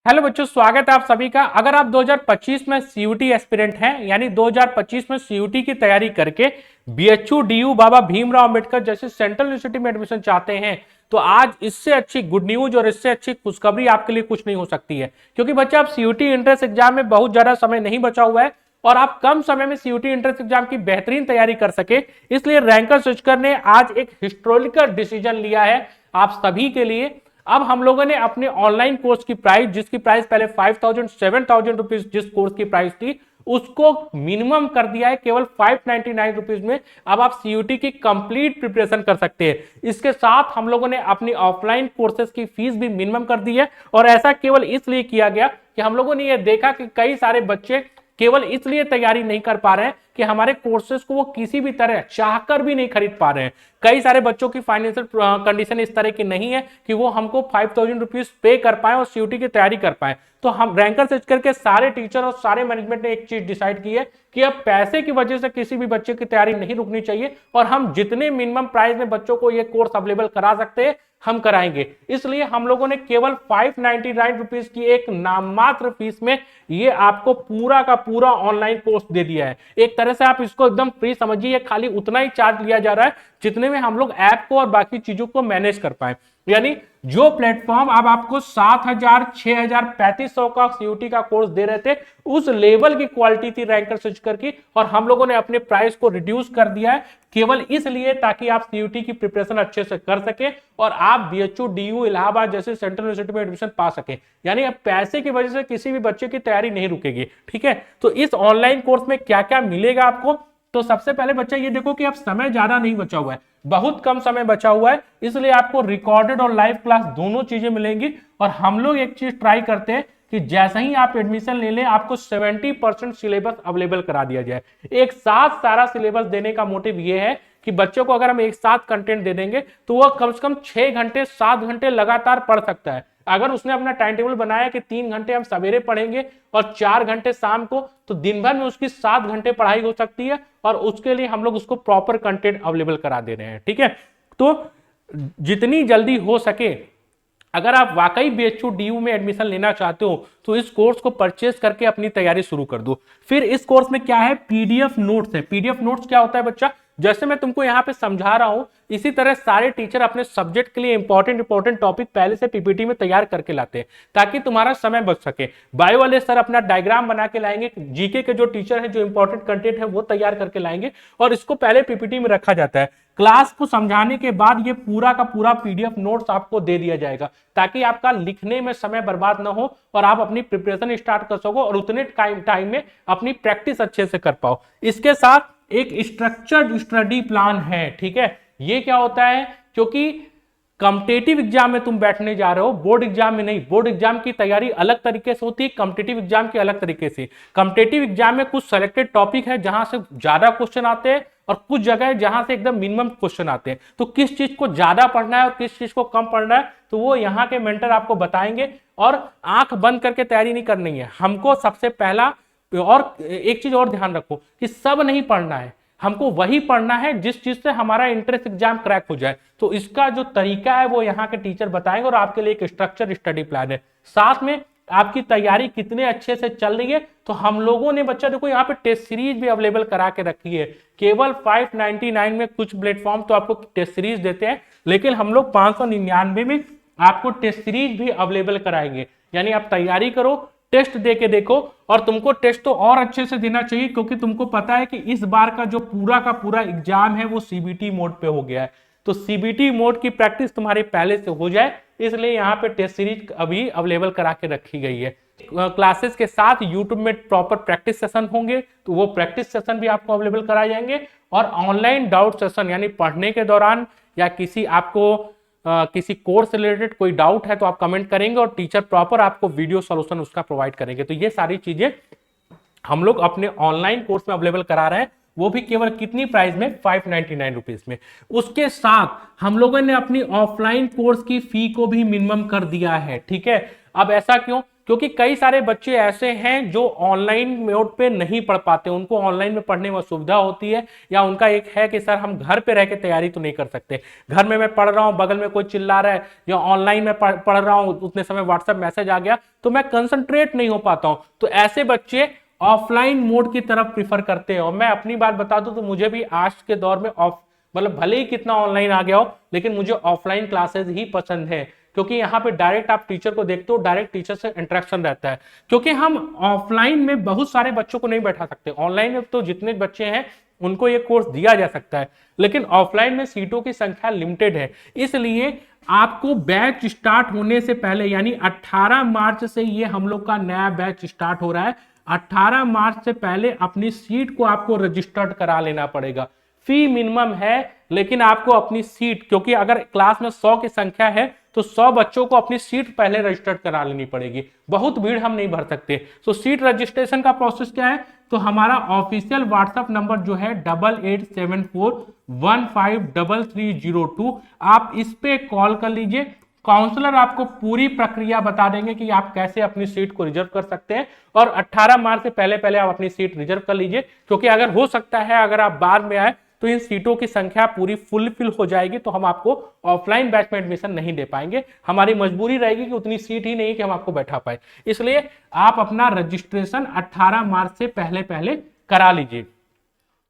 Hello बच्चों, स्वागत है आप सभी का। अगर आप 2025 में सीयूटी एस्पिरेंट हैं, यानी 2025 में सीयूटी की तैयारी करके बीएचयू डीयू बाबा भीमराव अंबेडकर जैसे सेंट्रल यूनिवर्सिटी में एडमिशन चाहते हैं, तो आज इससे अच्छी गुड न्यूज और इससे अच्छी खुशखबरी आपके लिए कुछ नहीं हो सकती है। क्योंकि बच्चे, आप सीयूटी एंट्रेंस एग्जाम में बहुत ज्यादा समय नहीं बचा हुआ है और आप कम समय में सीयूटी एंट्रेंस एग्जाम की बेहतरीन तैयारी कर सके, इसलिए रैंकर सर्चकर ने आज एक हिस्टोरिकल डिसीजन लिया है आप सभी के लिए। अब हम लोगों ने अपने ऑनलाइन कोर्स की प्राइस, जिसकी प्राइस पहले 5000 7000 रुपीज जिस कोर्स की प्राइस थी, उसको मिनिमम कर दिया है केवल 599 रुपीज में। अब आप सीयूटी की कंप्लीट प्रिपरेशन कर सकते हैं। इसके साथ हम लोगों ने अपनी ऑफलाइन कोर्सेज की फीस भी मिनिमम कर दी है, और ऐसा केवल इसलिए किया गया कि हम लोगों ने यह देखा कि कई सारे बच्चे केवल इसलिए तैयारी नहीं कर पा रहे हैं कि हमारे कोर्सेज को वो किसी भी तरह चाहकर भी नहीं खरीद पा रहे हैं। कई सारे बच्चों की फाइनेंशियल कंडीशन इस तरह की नहीं है कि वो हमको 5000 रुपीज पे कर पाए और सीयूटी की तैयारी कर पाए। तो हम रैंकर सर्च करके सारे टीचर और सारे मैनेजमेंट ने एक चीज डिसाइड की है कि अब पैसे की वजह से किसी भी बच्चे की तैयारी नहीं रुकनी चाहिए, और हम जितने मिनिमम प्राइस में बच्चों को ये कोर्स अवेलेबल करा सकते हैं हम कराएंगे। इसलिए हम लोगों ने केवल 599 रुपीज की एक नाममात्र फीस में ये आपको पूरा का पूरा ऑनलाइन कोर्स दे दिया है। एक तरह से आप इसको एकदम फ्री समझिए, खाली उतना ही चार्ज लिया जा रहा है जितने में हम लोग ऐप को और बाकी चीजों को मैनेज कर पाए। यानी जो प्लेटफॉर्म अब आपको 7000 6000 3500 का सीयूटी का कोर्स दे रहे थे, उस लेवल की क्वालिटी थी रैंकर सर्चकर की, और हम लोगों ने अपने प्राइस को रिड्यूस कर दिया है केवल इसलिए ताकि आप सीयूटी की प्रिपरेशन अच्छे से कर सके और आप बीएचयू डीयू इलाहाबाद जैसे सेंट्रल यूनिवर्सिटी में एडमिशन पा सके। यानी अब पैसे की वजह से किसी भी बच्चे की तैयारी नहीं रुकेगी। ठीक है, तो इस ऑनलाइन कोर्स में क्या क्या मिलेगा आपको, तो सबसे पहले बच्चा ये देखो कि अब समय ज्यादा नहीं बचा हुआ है, बहुत कम समय बचा हुआ है, इसलिए आपको रिकॉर्डेड और लाइव क्लास दोनों चीजें मिलेंगी। और हम लोग एक चीज ट्राई करते हैं कि जैसे ही आप एडमिशन ले लें, आपको 70% सिलेबस अवेलेबल करा दिया जाए। एक साथ सारा सिलेबस देने का मोटिव यह है कि बच्चों को अगर हम एक साथ कंटेंट दे देंगे तो वह कम से कम 6 घंटे 7 घंटे लगातार पढ़ सकता है। अगर उसने अपना टाइम टेबल बनाया कि 3 घंटे हम सवेरे पढ़ेंगे और 4 घंटे शाम को, तो दिन भर में उसकी 7 घंटे पढ़ाई हो सकती है, और उसके लिए हम लोग उसको प्रॉपर कंटेंट अवेलेबल करा दे रहे हैं। ठीक है, तो जितनी जल्दी हो सके, अगर आप वाकई बीएचयू डीयू में एडमिशन लेना चाहते हो तो इस कोर्स को परचेस करके अपनी तैयारी शुरू कर दो। फिर इस कोर्स में क्या है, पीडीएफ नोट्स है। पीडीएफ नोट्स क्या होता है बच्चा, जैसे मैं तुमको यहाँ पे समझा रहा हूं, इसी तरह सारे टीचर अपने सब्जेक्ट के लिए इंपॉर्टेंट टॉपिक पहले से पीपीटी में तैयार करके लाते हैं ताकि तुम्हारा समय बच सके। बायो वाले सर अपना डायग्राम बना के लाएंगे, जीके के जो टीचर है जो इंपॉर्टेंट कंटेंट है वो तैयार करके लाएंगे, और इसको पहले पीपीटी में रखा जाता है। क्लास को समझाने के बाद ये पूरा का पूरा पीडीएफ नोट्स आपको दे दिया जाएगा ताकि आपका लिखने में समय बर्बाद ना हो और आप अपनी प्रिपरेशन स्टार्ट कर सको और उतने टाइम में अपनी प्रैक्टिस अच्छे से कर पाओ। इसके साथ एक स्ट्रक्चर्ड स्टडी प्लान है। ठीक है, ये क्या होता है, क्योंकि कॉम्पिटिटिव एग्जाम में तुम बैठने जा रहे हो, बोर्ड एग्जाम में नहीं। बोर्ड एग्जाम की तैयारी अलग तरीके से होती है, कॉम्पिटिटिव एग्जाम की अलग तरीके से। कॉम्पिटिटिव एग्जाम में कुछ सेलेक्टेड टॉपिक है जहां से ज्यादा क्वेश्चन आते हैं और कुछ जगह है जहां से एकदम मिनिमम क्वेश्चन आते हैं। तो किस चीज को ज्यादा पढ़ना है और किस चीज को कम पढ़ना है, तो वो यहाँ के मेंटर आपको बताएंगे। और आंख बंद करके तैयारी नहीं करनी है हमको। सबसे पहला और एक चीज और ध्यान रखो कि सब नहीं पढ़ना है, हमको वही पढ़ना है जिस चीज से हमारा इंट्रेंस एग्जाम क्रैक हो जाए। तो इसका जो तरीका है वो यहाँ के टीचर बताएंगे, और आपके लिए एक स्ट्रक्चर स्टडी प्लान है। साथ में आपकी तैयारी कितने अच्छे से चल रही है, तो हम लोगों ने बच्चा देखो यहाँ पे टेस्ट सीरीज भी अवेलेबल करा के रखी है। केवल 599 में कुछ प्लेटफॉर्म तो आपको टेस्ट सीरीज देते हैं, लेकिन हम लोग 599 में आपको टेस्ट सीरीज भी अवेलेबल कराएंगे। यानी आप तैयारी करो, टेस्ट दे के देखो, और तुमको टेस्ट तो और अच्छे से देना चाहिए क्योंकि तुमको पता है कि इस बार का जो पूरा का पूरा एग्जाम है वो सीबीटी मोड पे हो गया है। तो सीबीटी मोड की प्रैक्टिस तुम्हारी पहले से हो जाए, इसलिए यहाँ पे टेस्ट सीरीज अभी अवेलेबल करा के रखी गई है। क्लासेस के साथ यूट्यूब में प्रॉपर प्रैक्टिस सेशन होंगे, तो वो प्रैक्टिस सेशन भी आपको अवेलेबल कराए जाएंगे। और ऑनलाइन डाउट सेशन, यानी पढ़ने के दौरान या किसी आपको किसी कोर्स रिलेटेड कोई डाउट है तो आप कमेंट करेंगे और टीचर प्रॉपर आपको वीडियो सॉल्यूशन उसका प्रोवाइड करेंगे। तो ये सारी चीजें हम लोग अपने ऑनलाइन कोर्स में अवेलेबल करा रहे हैं, वो भी केवल कितनी प्राइस में, 599 रुपीज में। उसके साथ हम लोगों ने अपनी ऑफलाइन कोर्स की फी को भी मिनिमम कर दिया है। ठीक है, अब ऐसा क्यों? क्योंकि कई सारे बच्चे ऐसे हैं जो ऑनलाइन मोड पे नहीं पढ़ पाते, उनको ऑनलाइन में पढ़ने में असुविधा होती है, या उनका एक है कि सर हम घर पे रह के तैयारी तो नहीं कर सकते, घर में मैं पढ़ रहा हूं, बगल में कोई चिल्ला रहा है, या ऑनलाइन में पढ़ रहा हूं, उतने समय व्हाट्सएप मैसेज आ गया तो मैं कंसंट्रेट नहीं हो पाता हूं। तो ऐसे बच्चे ऑफलाइन मोड की तरफ प्रीफर करते हैं। और मैं अपनी बात बता दूं तो मुझे भी आज के दौर में मतलब भले ही कितना ऑनलाइन आ गया हो, लेकिन मुझे ऑफलाइन क्लासेस ही पसंद है, क्योंकि यहाँ पे डायरेक्ट आप टीचर को देखते हो, डायरेक्ट टीचर से इंटरेक्शन रहता है। क्योंकि हम ऑफलाइन में बहुत सारे बच्चों को नहीं बैठा सकते, ऑनलाइन में तो जितने बच्चे हैं उनको ये कोर्स दिया जा सकता है, लेकिन ऑफलाइन में सीटों की संख्या लिमिटेड है। इसलिए आपको बैच स्टार्ट होने से पहले, यानी 18 मार्च से ये हम लोग का नया बैच स्टार्ट हो रहा है, 18 मार्च से पहले अपनी सीट को आपको रजिस्टर्ड करा लेना पड़ेगा। फी मिनिमम है, लेकिन आपको अपनी सीट, क्योंकि अगर क्लास में 100 की संख्या है तो 100 बच्चों को अपनी सीट पहले रजिस्टर्ड करा लेनी पड़ेगी, बहुत भीड़ हम नहीं भर सकते। तो सीट रजिस्ट्रेशन का प्रोसेस क्या है? तो हमारा ऑफिशियल व्हाट्सएप नंबर जो है 8874153302, आप इस पे कॉल कर लीजिए। काउंसलर आपको पूरी प्रक्रिया बता देंगे कि आप कैसे अपनी सीट को रिजर्व कर सकते हैं, और 18 मार्च से पहले पहले आप अपनी सीट रिजर्व कर लीजिए, क्योंकि अगर हो सकता है अगर आप बाद में आए तो इन सीटों की संख्या पूरी फुलफिल हो जाएगी, तो हम आपको ऑफलाइन बैच में एडमिशन नहीं दे पाएंगे। हमारी मजबूरी रहेगी कि उतनी सीट ही नहीं कि हम आपको बैठा पाए। इसलिए आप अपना रजिस्ट्रेशन 18 मार्च से पहले पहले करा लीजिए,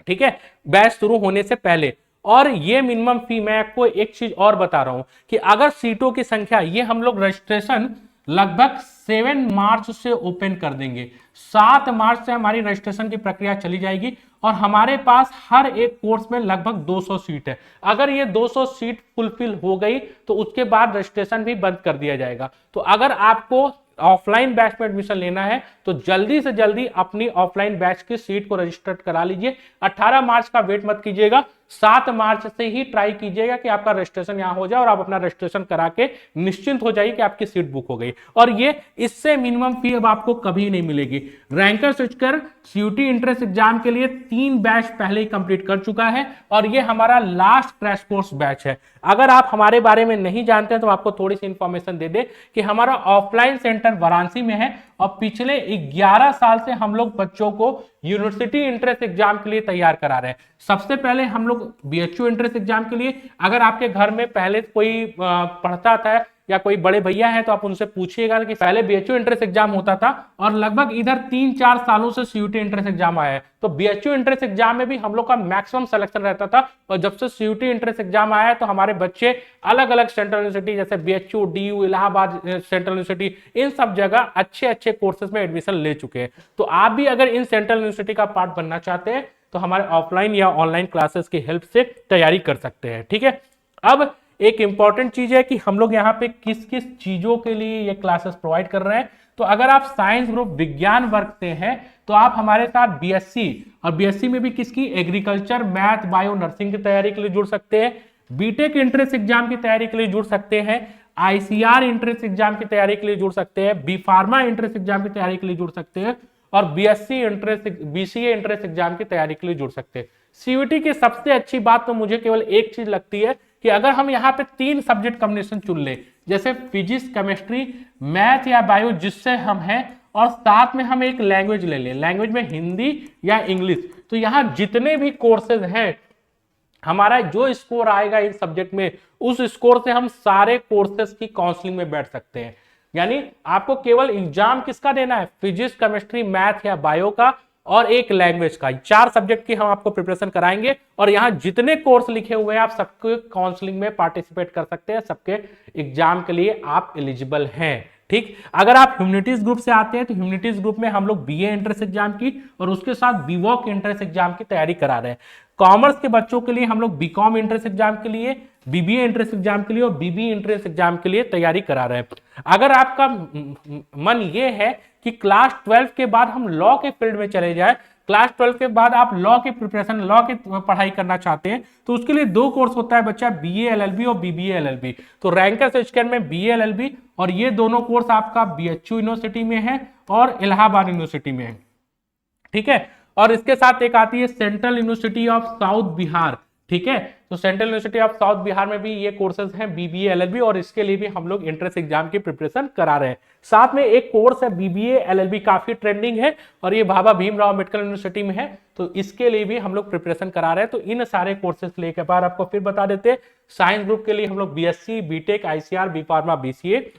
ठीक है, बैच शुरू होने से पहले। और ये मिनिमम फी, मैं आपको एक चीज और बता रहा हूं कि अगर सीटों की संख्या, ये हम लोग रजिस्ट्रेशन लगभग 7 मार्च से ओपन कर देंगे, 7 मार्च से हमारी रजिस्ट्रेशन की प्रक्रिया चली जाएगी, और हमारे पास हर एक कोर्स में लगभग 200 सीट है। अगर ये 200 सीट फुलफिल हो गई तो उसके बाद रजिस्ट्रेशन भी बंद कर दिया जाएगा। तो अगर आपको ऑफलाइन बैच में एडमिशन लेना है तो जल्दी से जल्दी अपनी ऑफलाइन बैच की सीट को रजिस्टर्ड करा लीजिए। 18 मार्च का वेट मत कीजिएगा, 7 मार्च से ही ट्राई कीजिएगा कि आपका रजिस्ट्रेशन यहां हो जाए और आप अपना रजिस्ट्रेशन करा के निश्चिंत हो जाइए कि आपकी सीट बुक हो गई। और ये इससे मिनिमम फी अब आपको कभी नहीं मिलेगी। रैंकर स्विचकर सीयूटी एंट्रेंस एग्जाम के लिए 3 बैच पहले ही कंप्लीट कर चुका है, और ये हमारा लास्ट क्रैश कोर्स बैच है। अगर आप हमारे बारे में नहीं जानते हैं तो आपको थोड़ी सी इंफॉर्मेशन दे दे कि हमारा ऑफलाइन सेंटर वाराणसी में है, और पिछले 11 साल से हम लोग बच्चों को यूनिवर्सिटी एंट्रेंस एग्जाम के लिए तैयार करा रहे हैं। सबसे पहले हम लोग बीएचयू एंट्रेंस एग्जाम के लिए, अगर आपके घर में पहले कोई पढ़ता था या कोई बड़े भैया हैं तो आप उनसे पूछिएगा कि पहले बीएचयू एंट्रेंस एग्जाम होता था, और लगभग इधर 3-4 सालों से सीयूटी एंट्रेंस एग्जाम आया है। तो बीएचयू एंट्रेंस एग्जाम में भी हम लोग का मैक्सिमम सिलेक्शन रहता था, और जब से सीयूटी एंट्रेंस एग्जाम आया है तो हमारे बच्चे अलग अलग सेंट्रल यूनिवर्सिटी जैसे BHU, DU, Allahabad central university, इन सब जगह अच्छे अच्छे कोर्सेज में एडमिशन ले चुके हैं। तो आप भी अगर इन सेंट्रल यूनिवर्सिटी का पार्ट बनना चाहते हैं तो हमारे ऑफलाइन या ऑनलाइन क्लासेस की हेल्प से तैयारी कर सकते हैं, ठीक है। अब एक इंपॉर्टेंट चीज है कि हम लोग यहाँ पे किस किस चीजों के लिए ये क्लासेस प्रोवाइड कर रहे हैं। तो अगर आप साइंस ग्रुप विज्ञान वर्ग से हैं तो आप हमारे साथ बीएससी, और बीएससी में भी किसकी, एग्रीकल्चर, मैथ, बायो, नर्सिंग की तैयारी के लिए जुड़ सकते हैं। बीटेक एंट्रेंस एग्जाम की तैयारी के लिए जुड़ सकते हैं। आईसीआर एंट्रेंस एग्जाम की तैयारी के लिए जुड़ सकते हैं। बी फार्मा एंट्रेंस एग्जाम की तैयारी के लिए जुड़ सकते हैं, और BSc entrance, BCA entrance exam की तैयारी के लिए जुड़ सकते हैं। सीयूटी की सबसे अच्छी बात तो मुझे केवल एक चीज लगती है कि अगर हम यहाँ पे 3 सब्जेक्ट कॉम्बिनेशन चुन ले, जैसे फिजिक्स, केमिस्ट्री, मैथ या बायो, जिससे हम हैं, और साथ में हम एक लैंग्वेज ले लें, लैंग्वेज में हिंदी या इंग्लिश, तो यहाँ जितने भी कोर्सेज हैं हमारा जो स्कोर आएगा इस सब्जेक्ट में, उस स्कोर से हम सारे कोर्सेज की काउंसलिंग में बैठ सकते हैं। यानी आपको केवल एग्जाम किसका देना है, फिजिक्स, केमिस्ट्री, मैथ या बायो का, और एक लैंग्वेज का। 4 सब्जेक्ट की हम आपको प्रिपरेशन कराएंगे, और यहाँ जितने कोर्स लिखे हुए हैं आप सबके काउंसलिंग में पार्टिसिपेट कर सकते हैं, सबके एग्जाम के लिए आप एलिजिबल हैं, ठीक। अगर आप ह्यूमैनिटीज ग्रुप से आते हैं तो ह्यूमैनिटीज ग्रुप में हम लोग बीए एंट्रेंस एग्जाम की और उसके साथ बीवॉक एंट्रेंस एग्जाम की तैयारी करा रहे हैं। कॉमर्स के बच्चों के लिए हम लोग बीकॉम एंट्रेंस एग्जाम के लिए, बीबीए एंट्रेंस एग्जाम के लिए और बीबी एंट्रेंस एग्जाम के लिए तैयारी करा रहे हैं। अगर आपका मन ये है कि क्लास 12 के बाद हम लॉ के फील्ड में चले जाए, क्लास 12 के बाद आप लॉ की प्रिपरेशन, लॉ की पढ़ाई करना चाहते हैं, तो उसके लिए 2 कोर्स होता है बच्चा, बीए एलएलबी और बीबीए एलएलबी। तो रैंकर स्विचकर में बीए एलएलबी, और ये दोनों कोर्स आपका बीएचयू यूनिवर्सिटी में है और इलाहाबाद यूनिवर्सिटी में है, ठीक है। और इसके साथ एक आती है central university of south Bihar, ठीक है। तो central university of south Bihar में भी ये कोर्सेज हैं बीबीए एलएलबी, और इसके लिए भी हम लोग एंट्रेंस एग्जाम की प्रिपरेशन करा रहे हैं। साथ में एक कोर्स है बीबीए एलएलबी, काफी ट्रेंडिंग है, और ये बाबा भीमराव अंबेडकर यूनिवर्सिटी में है, तो इसके लिए भी हम लोग प्रिपरेशन करा रहे हैं। तो इन सारे कोर्सेज लेके बाद आपको फिर बता देते हैं, साइंस ग्रुप के लिए हम लोग BSc, BTech, ICR, B pharma, BCA.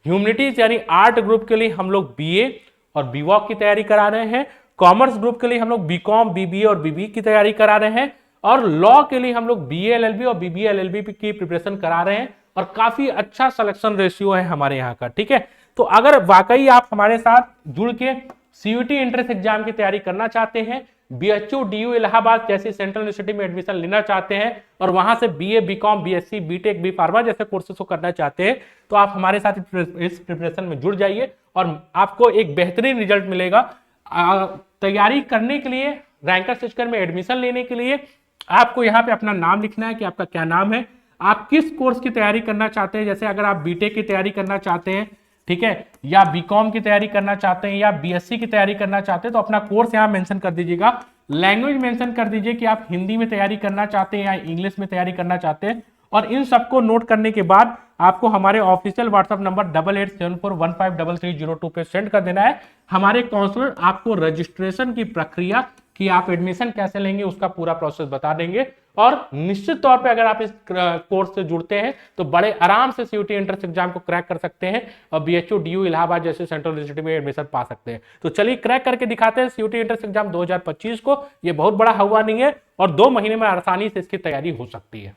Humanities यानी आर्ट ग्रुप के लिए हम लोग बीए और बीवॉक की तैयारी करा रहे हैं। कॉमर्स ग्रुप के लिए हम लोग बीकॉम, बीबीए और बीबी की तैयारी करा रहे हैं। और लॉ के लिए हम लोग बीए एलएलबी और बीबीए एलएलबी की प्रिपरेशन करा रहे हैं, और काफी अच्छा सिलेक्शन रेशियो है हमारे यहाँ का, ठीक है। तो अगर वाकई आप हमारे साथ जुड़ के सीयूटी एंट्रेंस एग्जाम की तैयारी करना चाहते हैं, बीएचयू डीयू इलाहाबाद जैसी सेंट्रल यूनिवर्सिटी में एडमिशन लेना चाहते हैं, और वहां से BA, BCom, BSc, BTech, B pharma जैसे कोर्सेज को करना चाहते हैं, तो आप हमारे साथ इस प्रिपरेशन में जुड़ जाइए, और आपको एक बेहतरीन रिजल्ट मिलेगा। तैयारी करने के लिए, रैंकर स्टिकर में एडमिशन लेने के लिए आपको यहाँ पे अपना नाम लिखना है कि आपका क्या नाम है, आप किस कोर्स की तैयारी करना चाहते हैं। जैसे अगर आप बीटेक की तैयारी करना चाहते हैं, ठीक है, या बीकॉम की तैयारी करना चाहते हैं, या बीएससी की तैयारी करना चाहते हैं, तो अपना कोर्स यहाँ मेंशन कर दीजिएगा। लैंग्वेज मेंशन कर दीजिए कि आप हिंदी में तैयारी करना चाहते हैं या इंग्लिश में तैयारी करना चाहते हैं। और इन सबको नोट करने के बाद आपको हमारे ऑफिशियल व्हाट्सएप नंबर 8874153302 पे सेंड कर देना है। हमारे काउंसलर आपको रजिस्ट्रेशन की प्रक्रिया कि आप एडमिशन कैसे लेंगे उसका पूरा प्रोसेस बता देंगे। और निश्चित तौर पे अगर आप इस कोर्स से जुड़ते हैं तो बड़े आराम से सीयूटी एंट्रेंस एग्जाम को क्रैक कर सकते हैं, और बीएचयू डीयू इलाहाबाद जैसे सेंट्रल यूनिवर्सिटी में एडमिशन पा सकते हैं। तो चलिए क्रैक करके दिखाते हैं सीयूटी एंट्रेंस एग्जाम 2025 को। ये बहुत बड़ा हुआ नहीं है, और 2 महीने में आसानी से इसकी तैयारी हो सकती है।